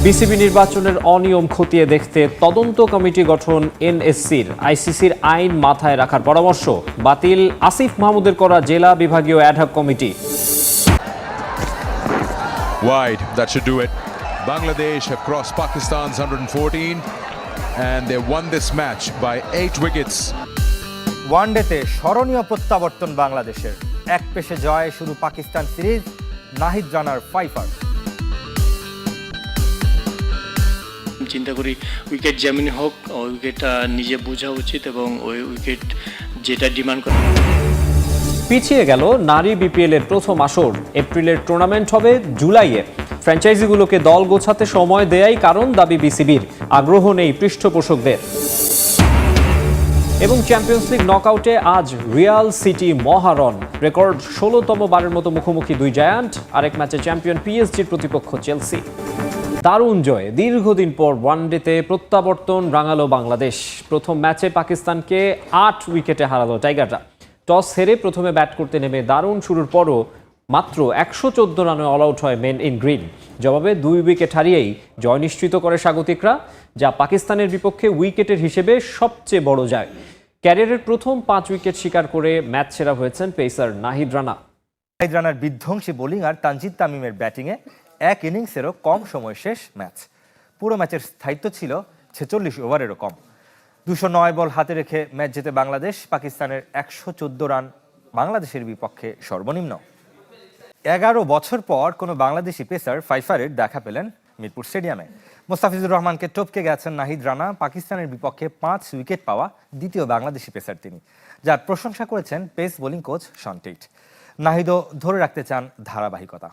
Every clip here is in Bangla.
বিসিবি নির্বাচনের অনিয়ম খতিয়ে দেখতে তদন্ত কমিটি গঠন এনএসসির। আইসিসির আইন মাথায় রাখার পরামর্শ। বাতিল আসিফ মাহমুদের করা জেলা বিভাগীয় ad hoc committee. Wide, that should do it. Bangladesh have crossed Pakistan's 114 and they won this match by 8 wickets. ওয়ানডেতে স্মরণীয় প্রত্যাবর্তন বাংলাদেশের। এক পেশে জয় শুরু পাকিস্তান সিরিজ, নাহিদ রানার ফাইফার। চিন্তা করি উইকেট যেমনই হোক ওই উইকেটটা নিজে বোঝা উচিত এবং ওই উইকেট যেটা ডিমান্ড করে। পিছিয়ে গেল নারী বিপিএল এর প্রথম আসর। এপ্রিলের টুর্নামেন্ট হবে জুলাইয়ে। ফ্র্যাঞ্চাইজিগুলোকে দল গোছাতে সময় দেয়াই কারণ দাবি বিসিবির। আগ্রহ নেই পৃষ্ঠপোষকদের। এবং চ্যাম্পিয়ন্স লিগ নকআউটে আজ রিয়াল সিটি মহারণ। রেকর্ড ১৬তম বারের মতো মুখোমুখি দুই জায়ান্ট। আরেক ম্যাচে চ্যাম্পিয়ন পিএসজির প্রতিপক্ষ চেলসি। দারুণ জয়। দীর্ঘদিন পর ওয়ানডেতে প্রত্যাবর্তন রাঙালো বাংলাদেশ। প্রথম ম্যাচে পাকিস্তানকে ৮ উইকেটে হারালো টাইগাররা। টস হেরে প্রথমে ব্যাট করতে নেমে দারুণ শুরুর পরও মাত্র ১১৪ রানে অল আউট হয় মেন ইন গ্রিন। জবাবে ২ উইকেট হারিয়েই জয় নিশ্চিত করে স্বাগতিকরা, যা পাকিস্তানের বিপক্ষে উইকেটের হিসেবে সবচেয়ে বড় জয়। ক্যারিয়ারের প্রথম ৫ উইকেট শিকার করে ম্যাচ সেরা হয়েছেন পেসার নাহিদ রানা। নাহিদ রানার বিধ্বংসী বোলিং আর তানজিদ তামিমের ব্যাটিংয়ে এক ইনিংসেরও কম সময় শেষ ম্যাচ। পুরো ম্যাচের স্থায়িত্ব ছিল ৪৬ ওভারেরও কম। ২০৯ বল হাতে রেখে ম্যাচ জেতে বাংলাদেশ। পাকিস্তানের ১১৪ রান বাংলাদেশের বিপক্ষে সর্বনিম্ন। ১১ বছর পর কোনো বাংলাদেশি পেসার ফাইফারের দেখা পেলেন মিরপুর স্টেডিয়ামে। মোস্তাফিজুর রহমানকে টপকে গেছেন নাহিদ রানা। পাকিস্তানের বিপক্ষে ৫ উইকেট পাওয়া দ্বিতীয় বাংলাদেশি পেসার তিনি, যার প্রশংসা করেছেন pace bowling coach Shaun Tait. নাহিদও ধরে রাখতে চান ধারাবাহিকতা।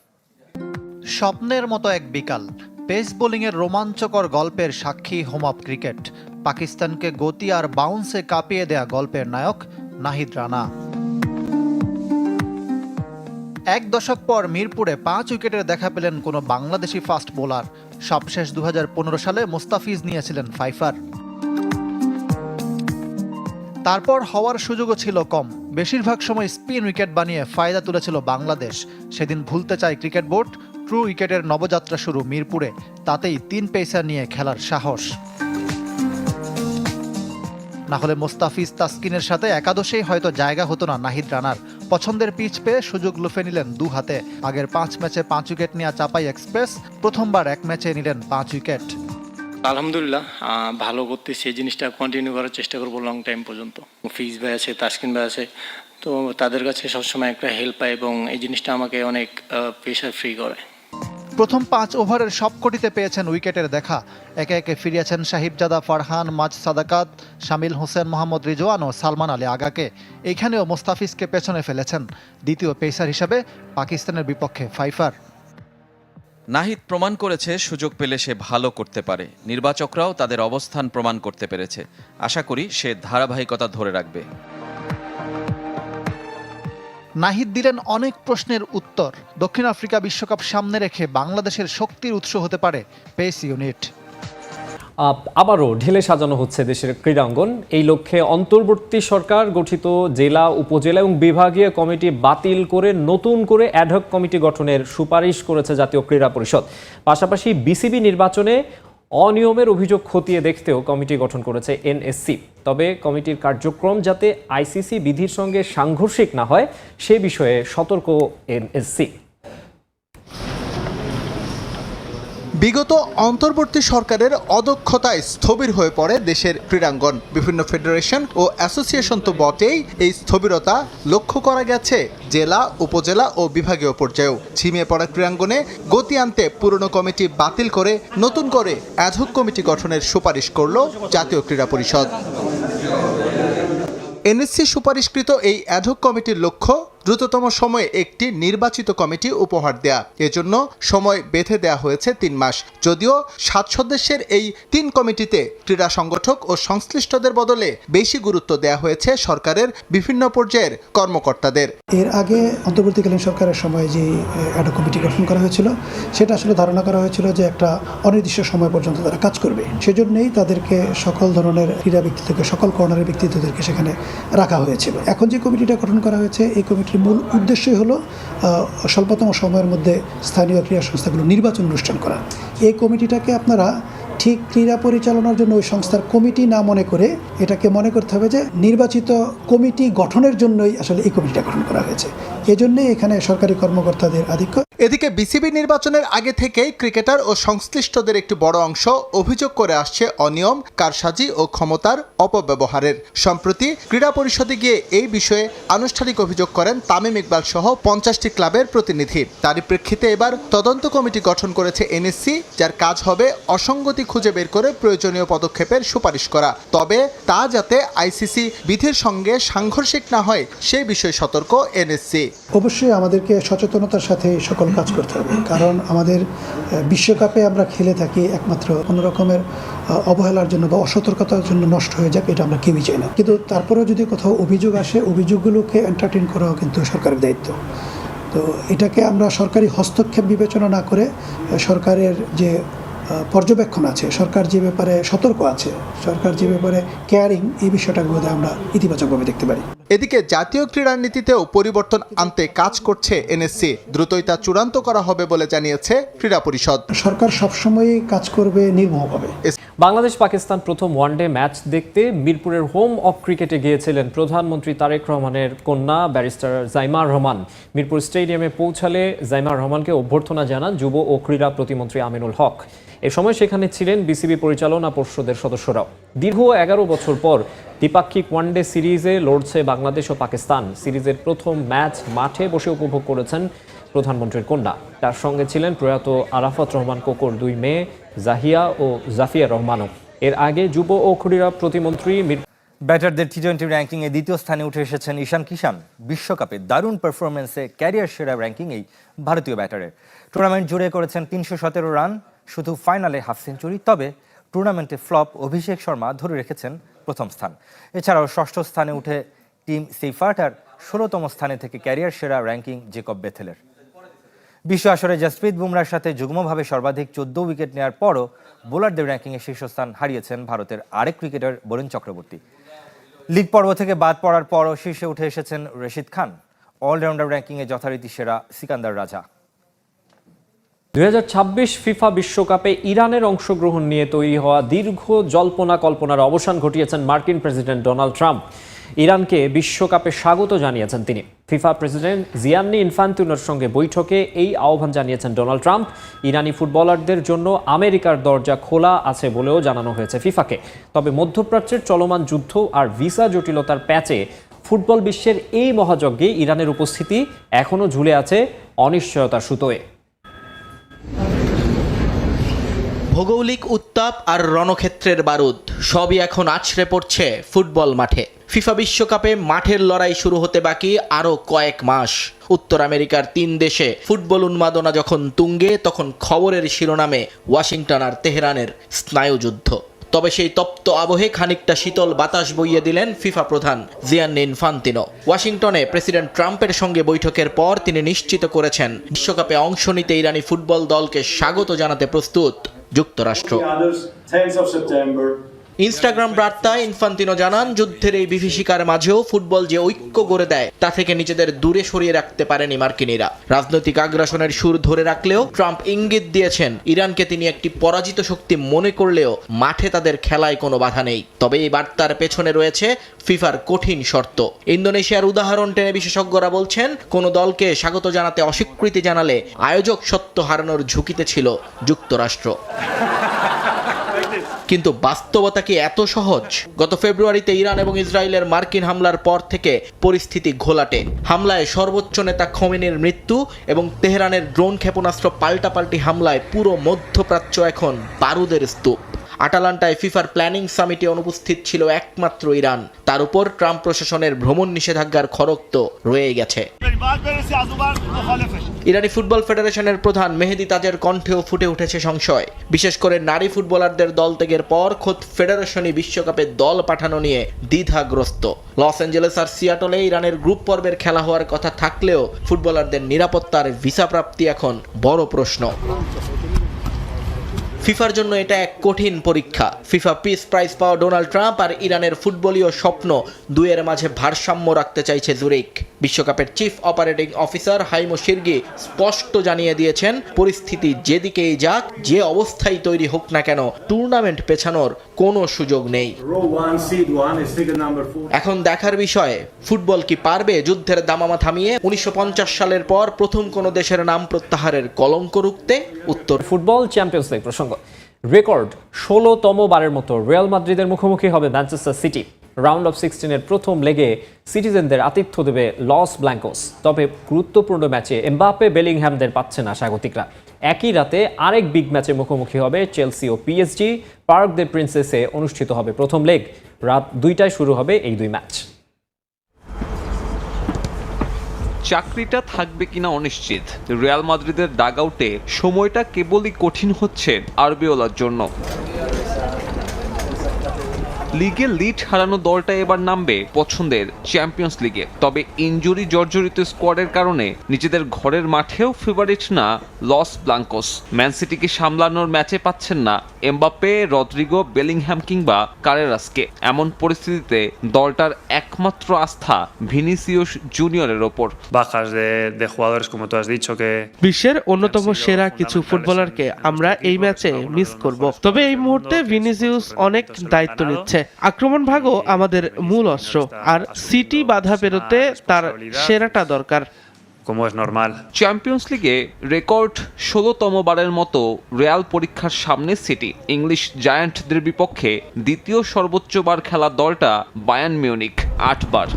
স্বপ্নের মতো এক বিকাল। পেস বোলিংয়ের রোমাঞ্চকর গল্পের সাক্ষী হোম অফ ক্রিকেট। পাকিস্তানকে গতি আর বাউন্সে কাঁপিয়ে দেয়া গল্পের নায়ক নাহিদ রানা। এক দশক পর মিরপুরে ৫ উইকেটের দেখা পেলেন কোনো বাংলাদেশি ফাস্ট বোলার। সবশেষ ২০১৫ সালে মোস্তাফিজ নিয়েছিলেন ফাইফার। তারপর হওয়ার সুযোগও ছিল কম। বেশিরভাগ সময় স্পিন উইকেট বানিয়ে ফায়দা তুলেছিল বাংলাদেশ। সেদিন ভুলতে চায় ক্রিকেট বোর্ড। ট্রু উইকেটের নবযাত্রা শুরু মিরপুরে। তাতেই ৩ পেসার নিয়ে খেলার সাহস। না হলে মোস্তাফিজ তাসকিনের সাথে একাদশেই হয়তো জায়গা হতো না নাহিদ রানার। পছন্দের পিচ পেয়ে সুযোগ লুফে নিলেন ২ হাতে। আগের ৫ ম্যাচে ৫ উইকেট নেওয়া চাপাই এক্সপ্রেস প্রথমবার এক ম্যাচে নিলেন ৫ উইকেট। আলহামদুলিল্লাহ ভালো করতেছি। এই জিনিসটা কন্টিনিউ করার চেষ্টা করবো লং টাইম পর্যন্ত। ফিজ ভাই আছে, তাসকিন ভাই আছে, তো তাদের কাছে সবসময় একটা হেল্প পাই এবং এই জিনিসটা আমাকে অনেক প্রেশার ফ্রি করে। প্রথম ৫ ওভারের সবকটিতে পেয়েছেন উইকেটের দেখা। একে একে ফিরিয়েছেন সাহিবজাদা ফারহান, মাজ সাদাকাত, শামিল হোসেন, মোহাম্মদ রিজওয়ান ও সালমান আলী আগাকে। এইখানেও মোস্তাফিজকে পেছনে ফেলেছেন। দ্বিতীয় পেসার হিসেবে পাকিস্তানের বিপক্ষে ফাইফার। নাহিদ প্রমাণ করেছে সুযোগ পেলে সে ভালো করতে পারে। নির্বাচকরাও তাদের অবস্থান প্রমাণ করতে পেরেছে। আশা করি সে ধারাবাহিকতা ধরে রাখবে। নাহিদ দিলেন অনেক প্রশ্নের উত্তর। দক্ষিণ আফ্রিকা বিশ্বকাপ সামনে রেখে বাংলাদেশের শক্তির উৎস হতে পারে পেস ইউনিট। আবারও ঢেলে সাজানো হচ্ছে দেশের ক্রীড়াঙ্গন। এই লক্ষ্যে অন্তর্বর্তী সরকার গঠিত জেলা, উপজেলা এবং বিভাগীয় কমিটি বাতিল করে নতুন করে অ্যাডহক কমিটি গঠনের সুপারিশ করেছে জাতীয় ক্রীড়া পরিষদ। পাশাপাশি বিসিবি নির্বাচনে অনিয়মের অভিযোগ খতিয়ে দেখতেও কমিটি গঠন করেছে এনএসসি। তবে কমিটির কার্যক্রম যাতে আইসিসি বিধির সঙ্গে সাংঘর্ষিক না হয় সে বিষয়ে সতর্ক এনএসসি। বিগত অন্তর্বর্তী সরকারের অদক্ষতায় স্থবির হয়ে পড়ে দেশের ক্রীড়াঙ্গন। বিভিন্ন ফেডারেশন ও অ্যাসোসিয়েশন তো বটেই, এই স্থবিরতা লক্ষ্য করা গেছে জেলা, উপজেলা ও বিভাগীয় পর্যায়েও। ঝিমিয়ে পড়া ক্রীড়াঙ্গনে গতি আনতে পুরনো কমিটি বাতিল করে নতুন করে অ্যাডহক কমিটি গঠনের সুপারিশ করল জাতীয় ক্রীড়া পরিষদ। এনএসসি সুপারিশকৃত এই অ্যাডহক কমিটির লক্ষ্য দ্রুততম সময়ে একটি নির্বাচিত কমিটি উপহার দেয়া। এজন্য সময় বেঁধে দেয়া হয়েছে ৩ মাস। যদিও ৭ সদস্যের এই ৩ কমিটিতে ক্রীড়া সংগঠক ও সংশ্লিষ্টদের বদলে বেশি গুরুত্ব দেয়া হয়েছে সরকারের বিভিন্ন পর্যায়ের কর্মকর্তাদের। এর আগে অন্তর্বর্তীকালীন সরকারের সময় যে অ্যাডহক কমিটি গঠন করা হয়েছিল সেটা আসলে ধারণা করা হয়েছিল যে একটা অনির্দিষ্ট সময় পর্যন্ত তারা কাজ করবে। সেজন্যই তাদেরকে সকল ধরনের ক্রীড়া ব্যক্তি থেকে সকল কর্নারের ব্যক্তিত্বদেরকে সেখানে রাখা হয়েছিল। এখন যে কমিটিটা গঠন করা হয়েছে এই কমিটির কমিটির মূল উদ্দেশ্যই হলো স্বল্পতম সময়ের মধ্যে স্থানীয় ক্রীড়া সংস্থাগুলো নির্বাচন অনুষ্ঠান করা। এই কমিটিটাকে আপনারা ঠিক ক্রীড়া পরিচালনার জন্য ওই সংস্থার কমিটি না মনে করে এটাকে মনে করতে হবে যে নির্বাচিত কমিটি গঠনের জন্যই আসলে এই কমিটিটা গঠন করা হয়েছে। এজন্যই এখানে সরকারি কর্মকর্তাদের আধিক্য। এদিকে বিসিবি নির্বাচনের আগে থেকেই ক্রিকেটার ও সংশ্লিষ্টদের একটি বড় অংশ অভিযোগ করে আসছে অনিয়ম, কারসাজি ও ক্ষমতার অপব্যবহারের। সম্প্রতি ক্রীড়া পরিষদে গিয়ে এই বিষয়ে আনুষ্ঠানিক অভিযোগ করেন তামিম ইকবাল সহ 50টি ক্লাবের প্রতিনিধি। তারই প্রেক্ষিতে এবার তদন্ত কমিটি গঠন করেছে এনএসসি, যার কাজ হবে অসঙ্গতি খুঁজে বের করে প্রয়োজনীয় পদক্ষেপের সুপারিশ করা। তবে তা যাতে আইসিসি বিধির সঙ্গে সাংঘর্ষিক না হয় সেই বিষয়ে সতর্ক এনএসসি। অবশ্যই আমাদেরকে সচেতনতার সাথে সকল কাজ করতে হবে, কারণ আমাদের বিশ্বকাপে আমরা খেলে থাকি একমাত্র কোনো রকমের অবহেলার জন্য বা অসতর্কতার জন্য নষ্ট হয়ে যাক, এটা আমরা কেউই চাই না। কিন্তু তারপরেও যদি কোথাও অভিযোগ আসে, অভিযোগগুলোকে এন্টারটেইন করাও কিন্তু সরকারের দায়িত্ব। তো এটাকে আমরা সরকারি হস্তক্ষেপ বিবেচনা না করে সরকারের যে পর্যবেক্ষণ আছে, সরকার যে ব্যাপারে সতর্ক আছে, সরকার যে ব্যাপারে কেয়ারিং, এই বিষয়টাগুলোতে আমরা ইতিবাচকভাবে দেখতে পারি। এদিকে জাতীয় ক্রীড়া নীতিতেও পরিবর্তন আনতে কাজ করছে এনএসসি। দ্রুতই তা চূড়ান্ত করা হবে বলে জানিয়েছে ক্রীড়া পরিষদ। সরকার সবসময়ই কাজ করবে নির্মমভাবে। বাংলাদেশ পাকিস্তান প্রথম ওয়ানডে ম্যাচ দেখতে মিরপুরের হোম অফ ক্রিকেটে গিয়েছিলেন প্রধানমন্ত্রী তারেক রহমানের কন্যা ব্যারিস্টার জাইমা রহমান। মিরপুর স্টেডিয়ামে পৌঁছালে জাইমা রহমানকে অভ্যর্থনা জানান যুব ও ক্রীড়া প্রতিমন্ত্রী আমিনুল হক। এ সময় সেখানে ছিলেন বিসিবি পরিচালনা পর্ষদের সদস্যরাও। দীর্ঘ 11 বছর পর দ্বিপাক্ষিক ওয়ানডে সিরিজে লড়ছে বাংলাদেশ ও পাকিস্তান। সিরিজের প্রথম ম্যাচ মাঠে বসে উপভোগ করেছেন প্রধানমন্ত্রীর কন্যা। তার সঙ্গে ছিলেন প্রয়াত আরাফাত রহমান কোকোর 2 মেয়ে জাহিয়া ও জাফিয়া রহমানও। এর আগে যুব ও ক্রীড়া প্রতিমন্ত্রী ব্যাটারদের টি-20 র্যাঙ্কিংয়ে দ্বিতীয় স্থানে উঠে এসেছেন ঈশান কিষান। বিশ্বকাপে দারুণ পারফরমেন্সে ক্যারিয়ার সেরা র্যাঙ্কিং এই ভারতীয় ব্যাটারের। টুর্নামেন্ট জুড়ে করেছেন 317 রান, শুধু ফাইনালে হাফ সেঞ্চুরি। তবে টুর্নামেন্টে ফ্লপ অভিষেক শর্মা ধরে রেখেছেন প্রথম স্থান। এছাড়াও ষষ্ঠ স্থানে উঠে টিম সেইফার্ট আর 16তম স্থানে থেকে ক্যারিয়ার সেরা র্যাঙ্কিং জেকব বেথেলের। বিশ্ব আসরে জসপ্রীত বুমরার সাথে যুগ্মভাবে সর্বাধিক 14 উইকেট নেওয়ার পরও বোলারদের র্যাঙ্কিংয়ে শীর্ষস্থান হারিয়েছেন ভারতের আরেক ক্রিকেটার বরুণ চক্রবর্তী। লিগ পর্ব থেকে বাদ পড়ার পরও শীর্ষে উঠে এসেছেন রশিদ খান। অলরাউন্ডার র্যাঙ্কিংয়ে যথারীতি সেরা সিকান্দার রাজা। 2026 ফিফা বিশ্বকাপে ইরানের অংশগ্রহণ নিয়ে তৈরি হওয়া দীর্ঘ জল্পনা কল্পনার অবসান ঘটিয়েছেন মার্কিন প্রেসিডেন্ট ডোনাল্ড ট্রাম্প। ইরানকে বিশ্বকাপে স্বাগত জানিয়েছেন তিনি। ফিফা প্রেসিডেন্ট জিয়ান্নি ইনফান্তিনোর সঙ্গে বৈঠকে এই আহ্বান জানিয়েছেন ডোনাল্ড ট্রাম্প। ইরানি ফুটবলারদের জন্য আমেরিকার দরজা খোলা আছে বলেও জানানো হয়েছে ফিফাকে। তবে মধ্যপ্রাচ্যের চলমান যুদ্ধ আর ভিসা জটিলতার প্যাচে ফুটবল বিশ্বের এই মহাযজ্ঞে ইরানের উপস্থিতি এখনও ঝুলে আছে অনিশ্চয়তার সুতোয়। ভৌগোলিক উত্তাপ আর রণক্ষেত্রের বারুদ সবই এখন আছড়ে পড়ছে ফুটবল মাঠে। ফিফা বিশ্বকাপে মাঠের লড়াই শুরু হতে বাকি আরও কয়েক মাস। উত্তর আমেরিকার 3 দেশে ফুটবল উন্মাদনা যখন তুঙ্গে, তখন খবরের শিরোনামে ওয়াশিংটন আর তেহরানের স্নায়ুযুদ্ধ। তবে সেই তপ্ত আবহে খানিকটা শীতল বাতাস বইয়ে দিলেন ফিফা প্রধান জিয়ান্নি ইনফান্তিনো। ওয়াশিংটনে প্রেসিডেন্ট ট্রাম্পের সঙ্গে বৈঠকের পর তিনি নিশ্চিত করেছেন বিশ্বকাপে অংশ নিতে ইরানি ফুটবল দলকে স্বাগত জানাতে প্রস্তুত যুক্তরাষ্ট্র। ইনস্টাগ্রাম বার্তায় ইনফান্তিনো জানান, যুদ্ধের এই বিভীষিকার মাঝেও ফুটবল যে ঐক্য গড়ে দেয় তা থেকে নিজেদের দূরে সরিয়ে রাখতে পারেনি মার্কিনীরা। রাজনৈতিক আগ্রাসনের সুর ধরে রাখলেও ট্রাম্প ইঙ্গিত দিয়েছেন ইরানকে তিনি একটি পরাজিত শক্তি মনে করলেও মাঠে তাদের খেলায় কোনো বাধা নেই। তবে এই বার্তার পেছনে রয়েছে ফিফার কঠিন শর্ত। ইন্দোনেশিয়ার উদাহরণ টেনে বিশেষজ্ঞরা বলছেন, কোনো দলকে স্বাগত জানাতে অস্বীকৃতি জানালে আয়োজক সত্ত্ব হারানোর ঝুঁকিতে ছিল যুক্তরাষ্ট্র। কিন্তু বাস্তবতা কি এত সহজ? গত ফেব্রুয়ারিতে ইরান এবং ইসরায়েলের মার্কিন হামলার পর থেকে পরিস্থিতি ঘোলাটে। হামলায় সর্বোচ্চ নেতা খোমেনির মৃত্যু এবং তেহরানের ড্রোন ক্ষেপণাস্ত্র পাল্টাপাল্টি হামলায় পুরো মধ্যপ্রাচ্য এখন বারুদের স্তূপ। আটালান্টায় ফিফার প্ল্যানিং সামিটে অনুপস্থিত ছিল একমাত্র ইরান। তার উপর ট্রাম্প প্রশাসনের ভ্রমণ নিষেধাজ্ঞার খড়গ তো রয়ে গেছে। ইরানি ফুটবল ফেডারেশনের প্রধান মেহেদি তাজের কণ্ঠেও ফুটে উঠেছে সংশয়। বিশেষ করে নারী ফুটবলারদের দল ত্যাগের পর খোদ ফেডারেশনই বিশ্বকাপে দল পাঠানো নিয়ে দ্বিধাগ্রস্ত। লস অ্যাঞ্জেলেস আর সিয়াটলে ইরানের গ্রুপ পর্বের খেলা হওয়ার কথা থাকলেও ফুটবলারদের নিরাপত্তার ভিসা প্রাপ্তি এখন বড় প্রশ্ন। ফিফার জন্য এটা এক কঠিন পরীক্ষা। ফিফা পিস প্রাইজ পাওয়া ডোনাল্ড ট্রাম্প আর ইরানের ফুটবলীয় স্বপ্ন দুয়ের মাঝে ভারসাম্য রাখতে চাইছে জুরিক। বিশ্বকাপের চিফ অপারেটিং অফিসার হাইমো শিরগি স্পষ্ট জানিয়ে দিয়েছেন, পরিস্থিতি যেদিকেই যাক, যে অবস্থায় তৈরি হোক না কেন, টুর্নামেন্ট পেছানোর কোনো সুযোগ নেই। এখন দেখার বিষয়, ফুটবল কি পারবে যুদ্ধের দামামা থামিয়ে 1950 সালের পর প্রথম কোনো দেশের নাম প্রত্যাহারের কলঙ্ক রুখতে? উত্তর ফুটবল চ্যাম্পিয়ন্স লিগ প্রসঙ্গ। রেকর্ড 16তম বারের মতো রিয়াল মাদ্রিদের মুখোমুখি হবে ম্যানচেস্টার সিটি। রাউন্ড অফ 16-এর প্রথম লেগে সিটিজেনদের আতিথ্য দেবে লস ব্ল্যাঙ্কোস। তবে গুরুত্বপূর্ণ ম্যাচে এমবাপ্পে বেলিংহ্যামদের পাচ্ছে না স্বাগতিকরা। একই রাতে আরেক বিগ ম্যাচে মুখোমুখি হবে চেলসি ও পিএসজি। পার্ক দে প্রিন্সেসে অনুষ্ঠিত হবে প্রথম লেগ। রাত 2টায় শুরু হবে এই দুই ম্যাচ। চাকরিটা থাকবে কিনা অনিশ্চিত। রিয়াল মাদ্রিদের ডাগআউটে সময়টা কেবলই কঠিন হচ্ছে আরবিওলার জন্য। লিগে লিড হারানো দলটা এবার নামবে পছন্দের চ্যাম্পিয়ন্স লিগে। তবে ইনজুরি জর্জরিত স্কোয়াডের কারণে নিজেদের ঘরের মাঠেও ফেভারিট না লস ব্লাঙ্কোস। ম্যান সিটিকে সামলানোর ম্যাচে পাচ্ছেন না এমবাপ্পে, রদ্রিগো, বেলিংহ্যাম কিংবা কারেরাসকে। এমন পরিস্থিতিতে দলটার একমাত্র আস্থা ভিনিসিয়াস জুনিয়রের ওপর। বিশ্বের অন্যতম সেরা কিছু ফুটবলারকে আমরা এই ম্যাচে মিস করব। তবে এই মুহূর্তে ভিনিসিয়াস অনেক দায়িত্ব নিচ্ছে। আক্রমণ ভাগও আমাদের মূল অস্ত্র, আর সিটি বাধা পেরোতে তার সেরাটা দরকার। চ্যাম্পিয়ন্স লিগে রেকর্ড 16তম বারের মতো রিয়াল পরীক্ষার সামনে সিটি। ইংলিশ জায়ান্টদের বিপক্ষে দ্বিতীয় সর্বোচ্চ বার খেলা দলটা বায়ার্ন মিউনিখ 8 বার।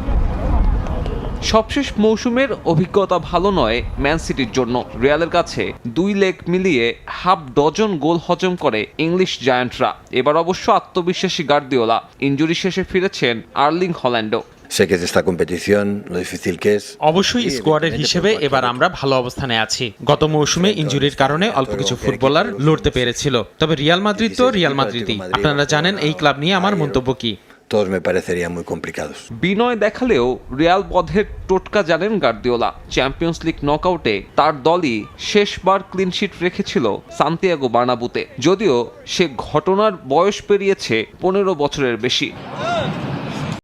সবশেষ মৌসুমের অভিজ্ঞতা ভালো নয় ম্যান সিটির জন্য। রিয়ালের কাছে 2 লেগ মিলিয়ে হাফ ডজন গোল হজম করে ইংলিশ জায়ান্টরা। এবার অবশ্য আত্মবিশ্বাসী গার্দিওলা। ইনজুরি শেষে ফিরেছেন আর্লিং হল্যান্ডও। অবশ্যই স্কোয়াডের হিসেবে এবার আমরা ভালো অবস্থানে আছি। গত মৌসুমে ইনজুরির কারণে অল্প কিছু ফুটবলার লড়তে পেরেছিল। তবে রিয়াল মাদ্রিদ তো রিয়াল মাদ্রিদই। আপনারা জানেন এই ক্লাব নিয়ে আমার মন্তব্য কি। বিনয় দেখালেও রিয়াল বধের টোটকা জানেন গার্দিওলা। চ্যাম্পিয়ন্স লিগ নকআউটে তার দলই শেষবার ক্লিনশিট রেখেছিল সান্তিয়াগো বার্নাবুতে, যদিও সে ঘটনার বয়স পেরিয়েছে 15 বছরের বেশি।